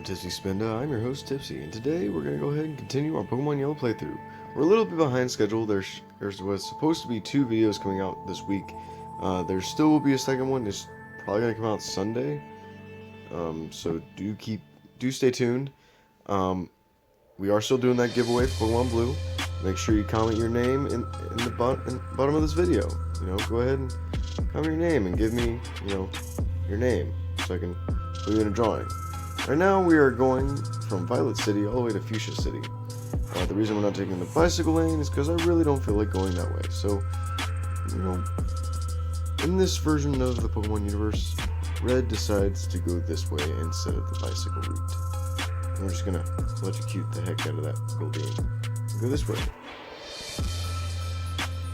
Tipsy Spinda, I'm your host Tipsy, and today we're going to go ahead and continue our Pokemon Yellow playthrough. We're a little bit behind schedule. There was supposed to be 2 videos coming out this week. There still will be a second one. It's probably going to come out Sunday. So do stay tuned. We are still doing that giveaway for Pokemon Blue. Make sure you comment your name in the bottom of this video. Go ahead and comment your name and give me, your name so I can put you in a drawing. Right now we are going from Violet City all the way to Fuchsia City. The reason we're not taking the bicycle lane is because I really don't feel like going that way. So, in this version of the Pokemon universe, Red decides to go this way instead of the bicycle route. And we're just gonna electrocute the heck out of that Goldeen and go this way.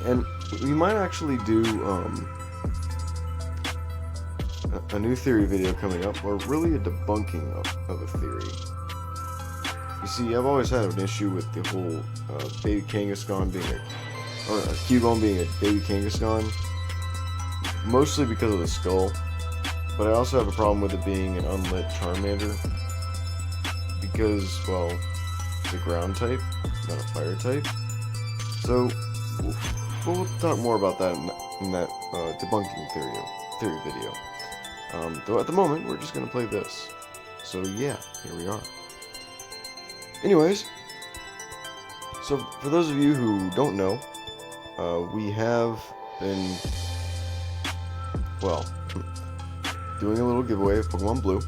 And we might actually do a new theory video coming up, or really a debunking of a theory. You see, I've always had an issue with the whole baby Kangaskhan being or a Cubone being a baby Kangaskhan, mostly because of the skull, but I also have a problem with it being an unlit Charmander, because, well, it's a ground type, not a fire type. So, we'll talk more about that in that debunking theory video. Though at the moment, we're just going to play this. So yeah, here we are. Anyways, so for those of you who don't know, we have been, well, doing a little giveaway of Pokemon Blue.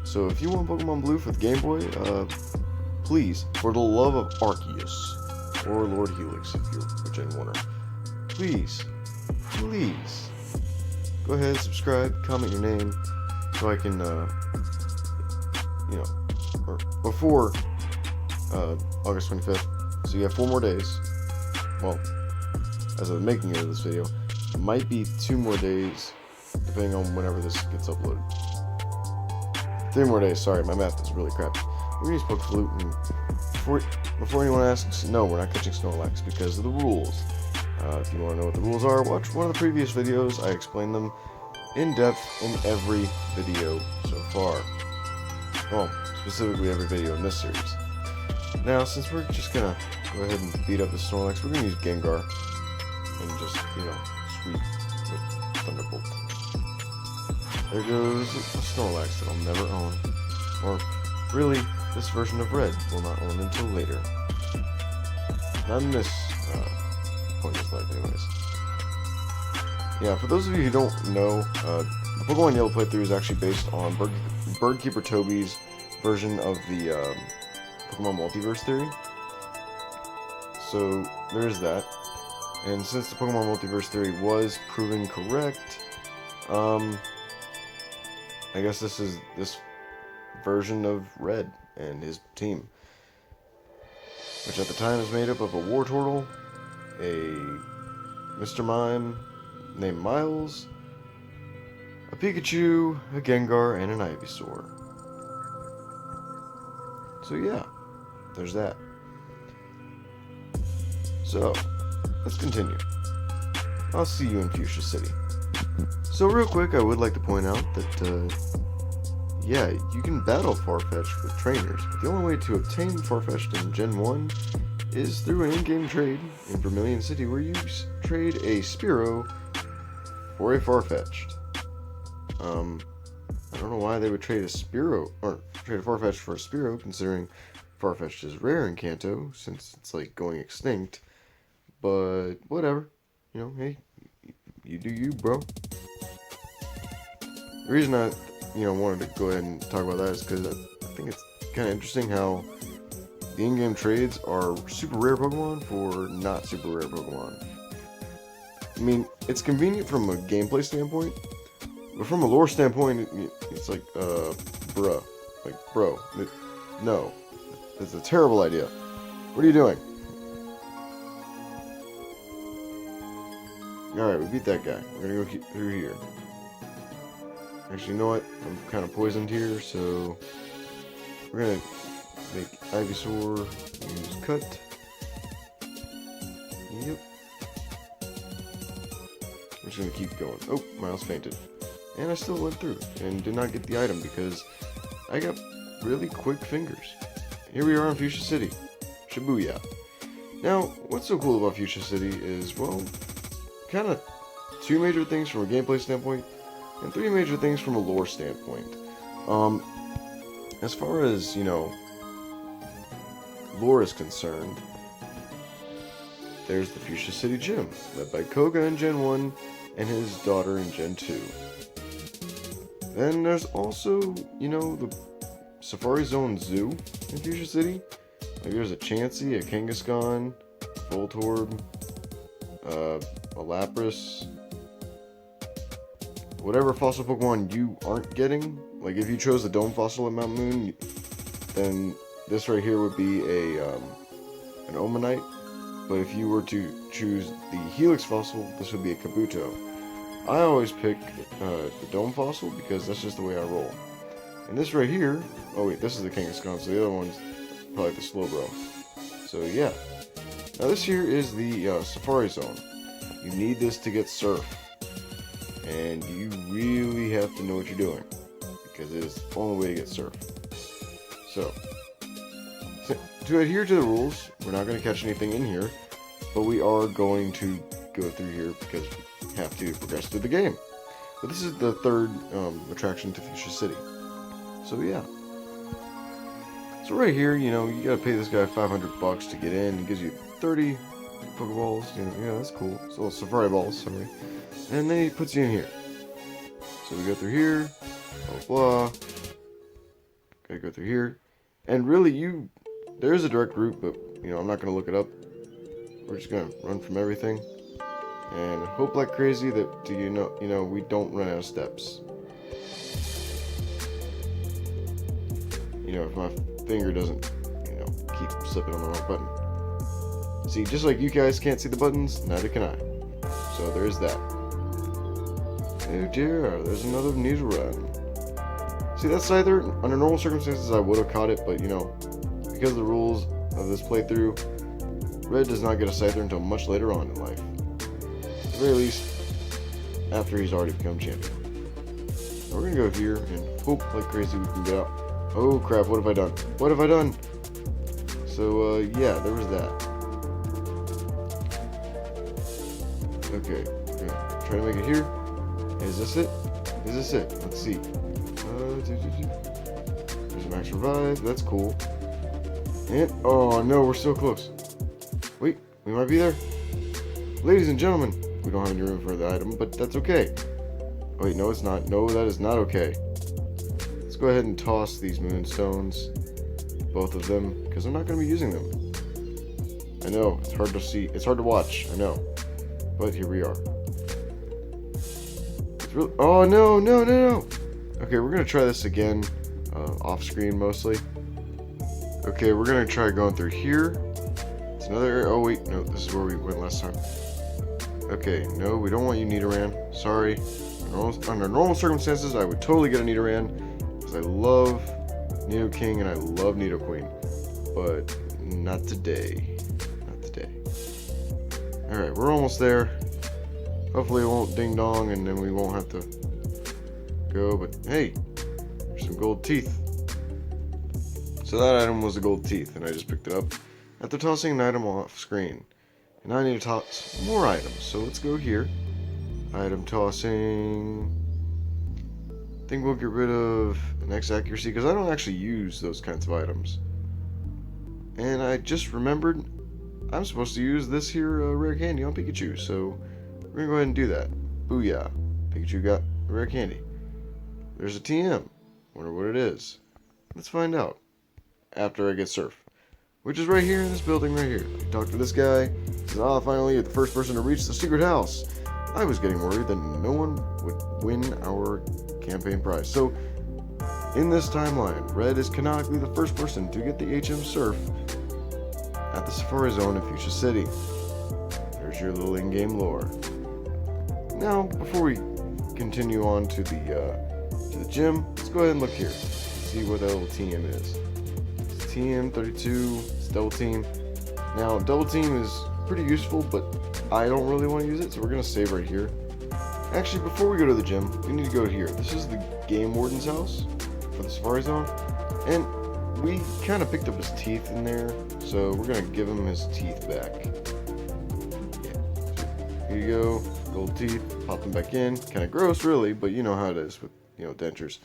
So if you want Pokemon Blue for the Game Boy, please, for the love of Arceus, or Lord Helix if you're a Gen 1er, please, go ahead, subscribe, comment your name, so I can, or before August 25th. So you have 4 more days. Well, as of the making of this video, it might be 2 more days, depending on whenever this gets uploaded. 3 more days. Sorry, my math is really crappy. We're gonna use Poke Flute, and before anyone asks, no, we're not catching Snorlax because of the rules. If you want to know what the rules are, watch one of the previous videos. I explain them in depth in every video so far. Well, specifically every video in this series. Now, since we're just gonna go ahead and beat up the Snorlax, we're gonna use Gengar and just, sweep with Thunderbolt. There goes a Snorlax that I'll never own. Or, really, this version of Red will not own until later. Not in this point in his life, anyways. Yeah, for those of you who don't know, the Pokemon Yellow playthrough is actually based on Birdkeeper Toby's version of the Pokemon Multiverse theory. So, there's that. And since the Pokemon Multiverse theory was proven correct, I guess this is this version of Red and his team, which at the time is made up of a Wartortle, a Mr. Mime named Miles, a Pikachu, a Gengar, and an Ivysaur. So yeah, there's that. So, let's continue. I'll see you in Fuchsia City. So real quick, I would like to point out that, yeah, you can battle Farfetch'd with trainers, but the only way to obtain Farfetch'd in Gen 1 is through an in-game trade in Vermilion City, where you trade a Spearow for a Farfetch'd. I don't know why they would trade a Spearow, or trade a Farfetch'd for a Spearow, considering Farfetch'd is rare in Kanto, since it's like going extinct. But whatever, hey, you do you, bro. The reason I, wanted to go ahead and talk about that is because I think it's kind of interesting how the in-game trades are super rare Pokemon for not super rare Pokemon. I mean, it's convenient from a gameplay standpoint, but from a lore standpoint, it's like, bruh. Like, bro, no. It's a terrible idea. What are you doing? Alright, we beat that guy. We're gonna go through here. Actually, you know what? I'm kind of poisoned here, so we're gonna make Ivysaur use Cut. Yep. I'm just gonna keep going. Oh, Miles fainted. And I still went through and did not get the item because I got really quick fingers. Here we are in Fuchsia City. Shibuya. Now, what's so cool about Fuchsia City is, well, kind of 2 major things from a gameplay standpoint, and 3 major things from a lore standpoint. As far as, lore is concerned, there's the Fuchsia City Gym, led by Koga in Gen 1 and his daughter in Gen 2. Then there's also, the Safari Zone Zoo in Fuchsia City. Like there's a Chansey, a Kangaskhan, a Voltorb, a Lapras. Whatever fossil Pokemon you aren't getting, like if you chose the Dome Fossil at Mount Moon, then this right here would be an Omanite. But if you were to choose the Helix Fossil, this would be a Kabuto. I always pick the Dome Fossil because that's just the way I roll. And this right here, oh wait, this is the Kangaskhan, so the other one's probably the Slowbro. So yeah. Now this here is the Safari Zone. You need this to get Surf. And you really have to know what you're doing, because it is the only way to get Surf. So to adhere to the rules, we're not going to catch anything in here, but we are going to go through here because we have to progress through the game. But this is the third attraction to Fuchsia City. So yeah. So right here, you gotta pay this guy $500 to get in. He gives you 30 Pokeballs. Yeah, that's cool. So Safari Balls, sorry. And then he puts you in here. So we go through here, blah blah. Gotta go through here, and really, there is a direct route, but I'm not gonna look it up. We're just gonna run from everything, and hope like crazy that we don't run out of steps. If my finger doesn't, keep slipping on the wrong button. See, just like you guys can't see the buttons, neither can I. So there's that. Oh dear, there's another needle run. See, that Scyther, under normal circumstances I would have caught it, but because of the rules of this playthrough, Red does not get a Scyther until much later on in life. At the very least, after he's already become champion. So we're gonna go here and hope like crazy we can get out. Oh crap, what have I done? What have I done? So, yeah, there was that. Okay, try to make it here. Is this it? Is this it? Let's see. There's a max revive. That's cool. And oh no, we're so close. Wait, we might be there. Ladies and gentlemen, we don't have any room for the item, but that's okay. Oh, wait, no, it's not. No, that is not okay. Let's go ahead and toss these moonstones, both of them, because I'm not going to be using them. I know it's hard to see. It's hard to watch. I know, but here we are. Really, oh no. Okay, we're gonna try this again, off screen mostly. Okay, we're gonna try going through here. It's another area. Oh wait, no, this is where we went last time. Okay, no, we don't want you, Nidoran. Sorry. Under normal circumstances, I would totally get a Nidoran because I love Nidoking and I love Nidoqueen, but not today. Not today. All right, we're almost there. Hopefully it won't ding dong and then we won't have to go, but hey, there's some gold teeth. So that item was the gold teeth and I just picked it up after tossing an item off screen. And now I need to toss more items, so let's go here. Item tossing. I think we'll get rid of an X accuracy because I don't actually use those kinds of items. And I just remembered I'm supposed to use this here rare candy on Pikachu, so we're gonna go ahead and do that. Booyah. Pikachu got a rare candy. There's a TM. Wonder what it is. Let's find out. After I get Surf. Which is right here in this building right here. I talked to this guy. He says, finally, you're the first person to reach the secret house. I was getting worried that no one would win our campaign prize. So, in this timeline, Red is canonically the first person to get the HM Surf at the Safari Zone in Fuchsia City. There's your little in-game lore. Now, before we continue on to the gym, let's go ahead and look here. See what that little TM is. It's TM32. It's Double Team. Now, Double Team is pretty useful, but I don't really want to use it, so we're going to save right here. Actually, before we go to the gym, we need to go here. This is the Game Warden's house for the Safari Zone. And we kind of picked up his teeth in there, so we're going to give him his teeth back. Yeah. Here you go, gold teeth, pop them back in. Kind of gross, really, but you know how it is with, dentures.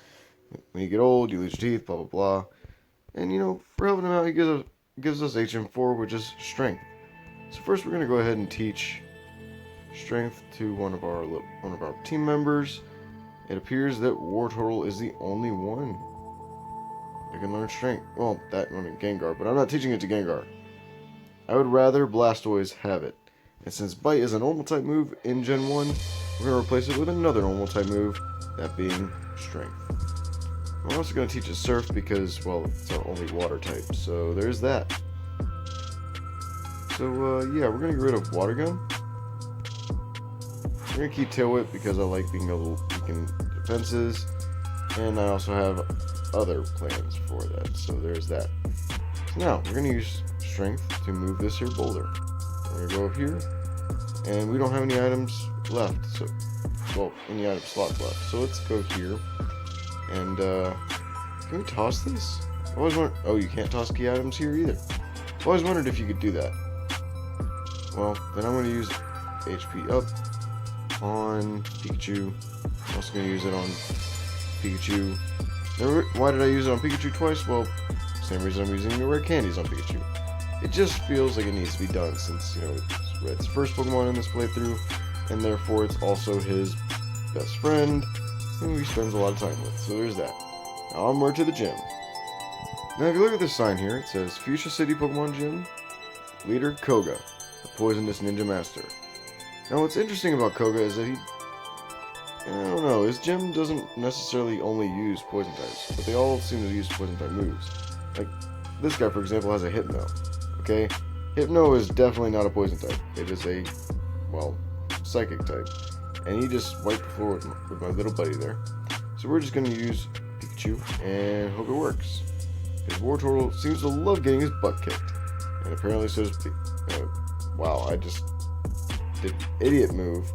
When you get old, you lose your teeth, blah, blah, blah. And, for helping him out, he gives us HM4, which is strength. So first we're going to go ahead and teach strength to one of our team members. It appears that Wartortle is the only one that can learn strength. Well, Gengar, but I'm not teaching it to Gengar. I would rather Blastoise have it. And since Bite is a normal type move in Gen 1, we're going to replace it with another normal type move, that being strength. We're also going to teach it Surf because, well, it's our only water type. So there's that. So, yeah, we're going to get rid of Water Gun. We're going to keep Tail Whip because I like being able to weaken defenses. And I also have other plans for that. So there's that. So now, we're going to use Strength to move this here boulder. We're going to go up here. And we don't have any items left. So, well, any item slot left. So let's go here. And, can we toss this? I always wondered, oh, you can't toss key items here either. I always wondered if you could do that. Well, then I'm going to use HP up on Pikachu. I'm also going to use it on Pikachu. Now, why did I use it on Pikachu twice? Well, same reason I'm using the rare candies on Pikachu. It just feels like it needs to be done since, it's Red's first Pokemon in this playthrough, and therefore it's also his best friend, who he spends a lot of time with. So there's that. Now onward to the gym. Now if you look at this sign here, it says Fuchsia City Pokemon Gym, leader Koga, the poisonous ninja master. Now what's interesting about Koga is that his gym doesn't necessarily only use poison types, but they all seem to use poison type moves. Like, this guy for example has a Hypno, okay? Hypno is definitely not a poison type. It is a, well, psychic type. And he just wiped the floor with my little buddy there. So we're just going to use Pikachu and hope it works. Because Wartortle seems to love getting his butt kicked. And apparently so does wow, I just did an idiot move.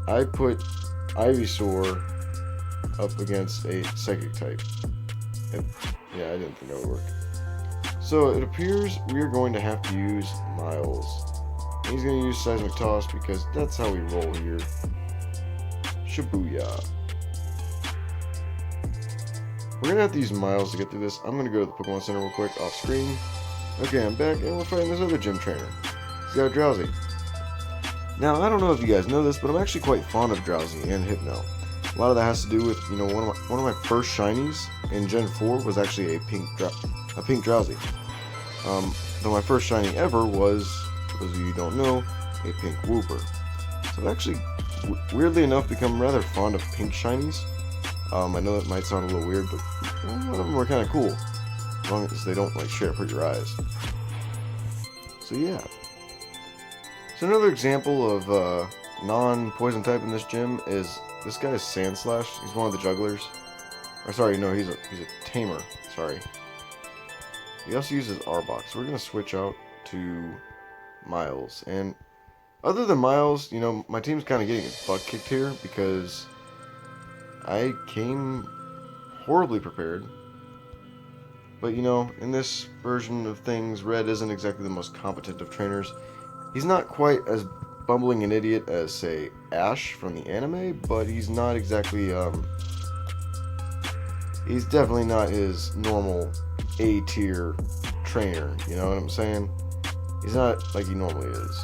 I put Ivysaur up against a psychic type. And, yeah, I didn't think that would work. So it appears we are going to have to use Miles. And he's going to use Seismic Toss because that's how we roll here. Shibuya. We're going to have to use Miles to get through this. I'm going to go to the Pokemon Center real quick off screen. Okay, I'm back and we're fighting this other gym trainer. He's got Drowsy. Now, I don't know if you guys know this, but I'm actually quite fond of Drowsy and Hypno. A lot of that has to do with, one of my first shinies in Gen 4 was actually a pink Drowsy. Though my first shiny ever was, for those of you who don't know, a pink Wooper. So I've actually, weirdly enough, become rather fond of pink shinies. I know that might sound a little weird, but a lot of them are kind of cool. As long as they don't, share up your eyes. So yeah. So another example of non-poison type in this gym is this guy is Sandslash. He's one of the jugglers. Or sorry, no, he's a tamer. Sorry. He also uses Arbok. So we're gonna switch out to Miles. And other than Miles, my team's kind of getting its butt kicked here because I came horribly prepared. But in this version of things, Red isn't exactly the most competent of trainers. He's not quite as bumbling an idiot as, say, Ash from the anime, but he's not exactly, he's definitely not his normal A-tier trainer, you know what I'm saying? He's not like he normally is.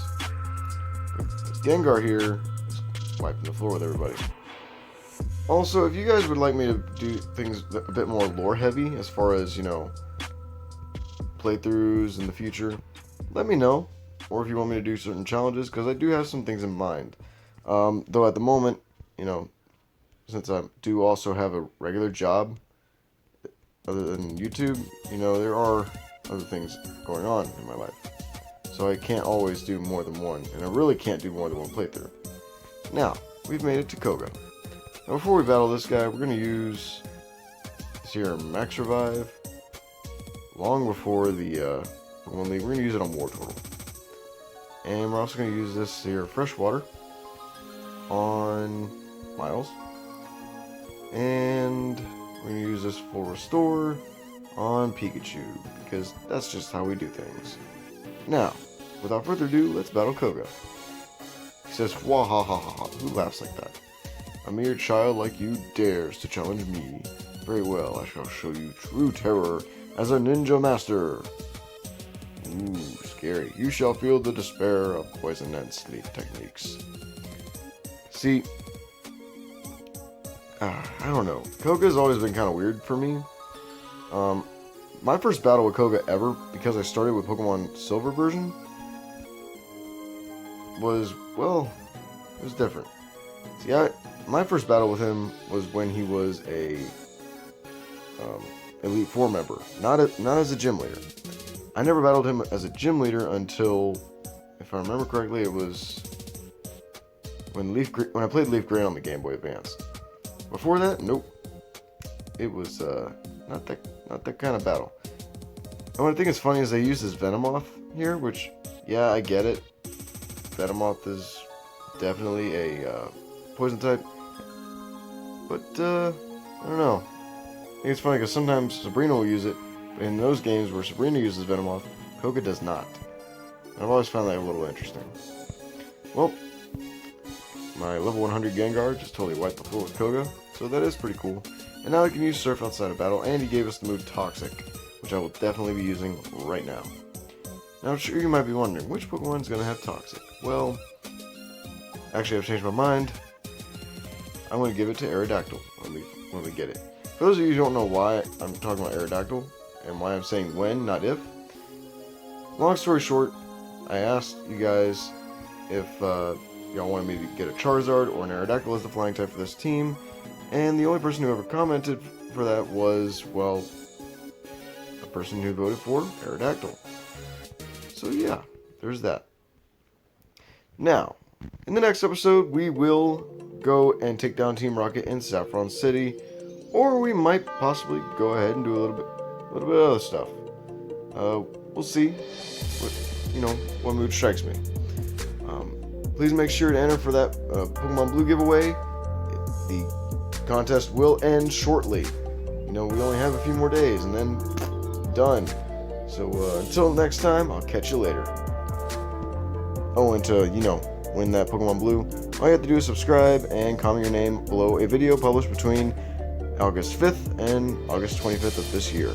Gengar here is wiping the floor with everybody. Also, if you guys would like me to do things a bit more lore-heavy, as far as, playthroughs in the future, let me know. Or if you want me to do certain challenges, because I do have some things in mind. Though at the moment, since I do also have a regular job, other than YouTube, there are other things going on in my life. So I can't always do more than one, and I really can't do more than one playthrough. Now, we've made it to Koga. Now before we battle this guy, we're going to use this here Max Revive. Long before the Pokemon League, we're going to use it on Wartortle. And we're also going to use this here Fresh Water on Miles. And we're going to use this Full Restore on Pikachu, because that's just how we do things. Now, without further ado, let's battle Koga. He says, "Wahahaha, who laughs like that? A mere child like you dares to challenge me. Very well, I shall show you true terror as a ninja master. Ooh, scary. You shall feel the despair of poison and sleep techniques." See, I don't know. Koga's always been kind of weird for me. My first battle with Koga ever, because I started with Pokemon Silver version, was, well, it was different. See, my first battle with him was when he was a Elite Four member, not as a gym leader. I never battled him as a gym leader until, if I remember correctly, it was when I played Leaf Green on the Game Boy Advance. Before that, nope. It was not that kind of battle. And what I think is funny is they use this Venomoth here, which, yeah, I get it. Venomoth is definitely a poison type, but I don't know. I think it's funny because sometimes Sabrina will use it, but in those games where Sabrina uses Venomoth, Koga does not. And I've always found that a little interesting. Well, my level 100 Gengar just totally wiped the floor with Koga, so that is pretty cool. And now I can use Surf outside of battle, and he gave us the move Toxic, which I will definitely be using right now. Now, I'm sure you might be wondering, which Pokemon's going to have Toxic? Well, actually I've changed my mind. I'm going to give it to Aerodactyl when we get it. For those of you who don't know why I'm talking about Aerodactyl, and why I'm saying when, not if, long story short, I asked you guys if y'all wanted me to get a Charizard or an Aerodactyl as the flying type for this team, and the only person who ever commented for that was, well, a person who voted for Aerodactyl. So yeah, there's that. Now, in the next episode, we will go and take down Team Rocket in Saffron City, or we might possibly go ahead and do a little bit of other stuff. We'll see what mood strikes me. Please make sure to enter for that Pokemon Blue giveaway. The contest will end shortly. We only have a few more days and then done. So until next time, I'll catch you later. Oh, and to, win that Pokemon Blue, all you have to do is subscribe and comment your name below a video published between August 5th and August 25th of this year.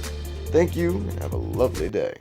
Thank you, and have a lovely day.